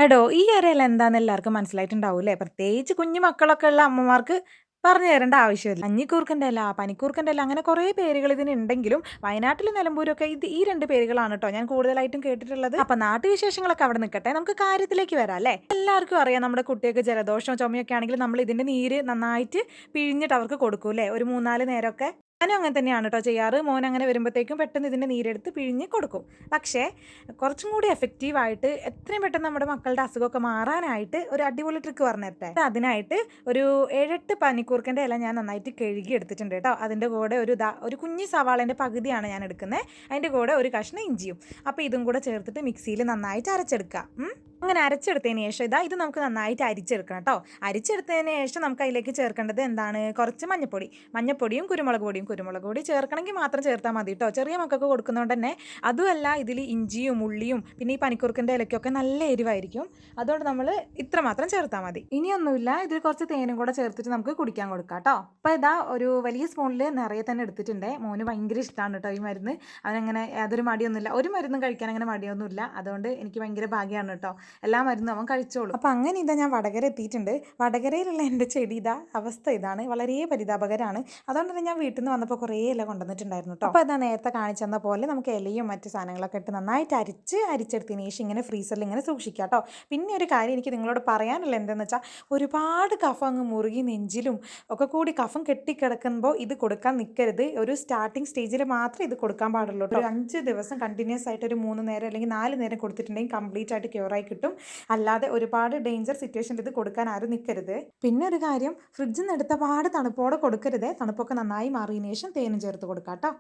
എടോ ഈ അറിയൽ എന്താന്ന് എല്ലാവർക്കും മനസ്സിലായിട്ടുണ്ടാവൂല്ലേ? പ്രത്യേകിച്ച് കുഞ്ഞു മക്കളൊക്കെ ഉള്ള അമ്മമാർക്ക് പറഞ്ഞു തരേണ്ട ആവശ്യമില്ല. കഞ്ഞിക്കൂർക്കൻ്റെ ഇല, പനിക്കൂർക്കൻ്റെ ഇല അങ്ങനെ കുറേ പേരുകൾ ഇതിനുണ്ടെങ്കിലും വയനാട്ടിലും നിലമ്പൂരൊക്കെ ഈ 2 പേരുകളാണ് ട്ടോ ഞാൻ കൂടുതലായിട്ടും കേട്ടിട്ടുള്ളത്. അപ്പൊ നാട്ടുവിശേഷങ്ങളൊക്കെ അവിടെ നിൽക്കട്ടെ. നമുക്ക് കാര്യത്തിലേക്ക് വരാം അല്ലേ? എല്ലാവർക്കും അറിയാം നമ്മുടെ കുട്ടികൾക്ക് ജലദോഷവും ചുമയൊക്കെ ആണെങ്കിൽ നമ്മൾ ഇതിന്റെ നീര് നന്നായിട്ട് പിഴിഞ്ഞിട്ട് അവർക്ക് കൊടുക്കൂല്ലേ? ഒരു 3, 4 നേരമൊക്കെ. ഞാനും അങ്ങനെ തന്നെയാണ് ട്ടോ ചെയ്യാറ്. മോൻ അങ്ങനെ വരുമ്പോഴത്തേക്കും പെട്ടെന്ന് ഇതിന്റെ നീരെടുത്ത് പിഴിഞ്ഞ് കൊടുക്കും. പക്ഷേ കുറച്ചും കൂടി എഫക്റ്റീവായിട്ട് എത്രയും പെട്ടെന്ന് നമ്മുടെ മക്കളുടെ അസുഖമൊക്കെ മാറാനായിട്ട് ഒരു അടിപൊളി ട്രിക്ക് പറഞ്ഞു തരട്ടെ. അതിനായിട്ട് ഒരു 7-8 പനിക്കൂർക്കൻ്റെ ഇല ഞാൻ നന്നായിട്ട് കഴുകി എടുത്തിട്ടുണ്ട് കേട്ടോ. അതിൻ്റെ കൂടെ ഒരു കുഞ്ഞി സവാളേൻ്റെ പകുതിയാണ് ഞാൻ എടുക്കുന്നത്. അതിൻ്റെ കൂടെ ഒരു കഷ്ണം ഇഞ്ചിയും. അപ്പോൾ ഇതും കൂടെ ചേർത്തിട്ട് മിക്സിയിൽ നന്നായിട്ട് അരച്ചെടുക്കുക. അങ്ങനെ അരച്ചെടുത്തതിന് ശേഷം ഇത് നമുക്ക് നന്നായിട്ട് അരിച്ചെടുക്കണം കേട്ടോ. അരിച്ചെടുത്തതിന് ശേഷം നമുക്ക് അതിലേക്ക് ചേർക്കേണ്ടത് എന്താണ്? കുറച്ച് മഞ്ഞപ്പൊടിയും കുരുമുളക് പൊടി ചേർക്കണമെങ്കിൽ മാത്രം ചേർത്താൽ മതി കേട്ടോ. ചെറിയ മക്കൾക്ക് കൊടുക്കുന്നതുകൊണ്ട് തന്നെ. അതുമല്ല ഇതിൽ ഇഞ്ചിയും ഉള്ളിയും പിന്നെ ഈ പനിക്കൂർക്കൻ്റെ ഇലയ്ക്കൊക്കെ നല്ല എരിവായിരിക്കും. അതുകൊണ്ട് നമ്മൾ ഇത്ര മാത്രം ചേർത്താൽ മതി. ഇനിയൊന്നുമില്ല, ഇതിൽ കുറച്ച് തേനും കൂടെ ചേർത്തിട്ട് നമുക്ക് കുടിക്കാൻ കൊടുക്കാം കേട്ടോ. അപ്പോൾ ഇതാ ഒരു വലിയ സ്പൂണിൽ നിറയെ തന്നെ എടുത്തിട്ടുണ്ട്. മോന് ഭയങ്കര ഇഷ്ടമാണ് കേട്ടോ ഈ മരുന്ന്. അവനങ്ങനെ യാതൊരു മടിയൊന്നുമില്ല, ഒരു മരുന്നും കഴിക്കാൻ അങ്ങനെ മടിയൊന്നുമില്ല. അതുകൊണ്ട് എനിക്ക് ഭയങ്കര ഭാഗ്യമാണ് കേട്ടോ. എല്ലാ മരുന്നും അവൻ കഴിച്ചോളൂ. അപ്പം അങ്ങനെ ഇതാ ഞാൻ വടകര എത്തിയിട്ടുണ്ട്. വടകരയിലുള്ള എൻ്റെ ചെടി അവസ്ഥ ഇതാണ്. വളരെ പരിതാപകരമാണ്. അതുകൊണ്ട് തന്നെ ഞാൻ വീട്ടിൽ നിന്ന് വന്നപ്പോൾ കുറേ ഇല കൊണ്ടുവന്നിട്ടുണ്ടായിരുന്നു കേട്ടോ. അപ്പോൾ അതാ നേരത്തെ കാണിച്ചെന്ന പോലെ നമുക്ക് ഇലയും മറ്റു സാധനങ്ങളൊക്കെ ഇട്ട് നന്നായിട്ട് അരിച്ചെടുത്തതിന് ശേഷം ഇങ്ങനെ ഫ്രീസറിൽ ഇങ്ങനെ സൂക്ഷിക്കുക കേട്ടോ. പിന്നെ ഒരു കാര്യം എനിക്ക് നിങ്ങളോട് പറയാനുള്ള എന്തെന്ന് വെച്ചാൽ, ഒരുപാട് കഫം അങ്ങ് മുറുകി നെഞ്ചിലും ഒക്കെ കൂടി കഫം കെട്ടിക്കിടക്കുമ്പോൾ ഇത് കൊടുക്കാൻ നിൽക്കരുത്. ഒരു സ്റ്റാർട്ടിങ് സ്റ്റേജിൽ മാത്രമേ ഇത് കൊടുക്കാൻ പാടുള്ളൂ. ഒരു 5 ദിവസം കണ്ടിന്യൂസ് ആയിട്ട് ഒരു 3 നേരം അല്ലെങ്കിൽ 4 നേരം കൊടുത്തിട്ടുണ്ടെങ്കിൽ കംപ്ലീറ്റ് ആയിട്ട് ക്യൂറായി കിട്ടും. അല്ലാതെ ഒരുപാട് ഡേഞ്ചർ സിറ്റുവേഷനിൽ ഇത് കൊടുക്കാൻ ആരും നിൽക്കരുത്. പിന്നെ ഒരു കാര്യം, ഫ്രിഡ്ജിൽ നിന്ന് എടുത്ത പാട് തണുപ്പോടെ കൊടുക്കരുത്. തണുപ്പൊക്കെ നന്നായി മാറിയതിന് ശേഷം തേനും ചേർത്ത് കൊടുക്കാം കേട്ടോ.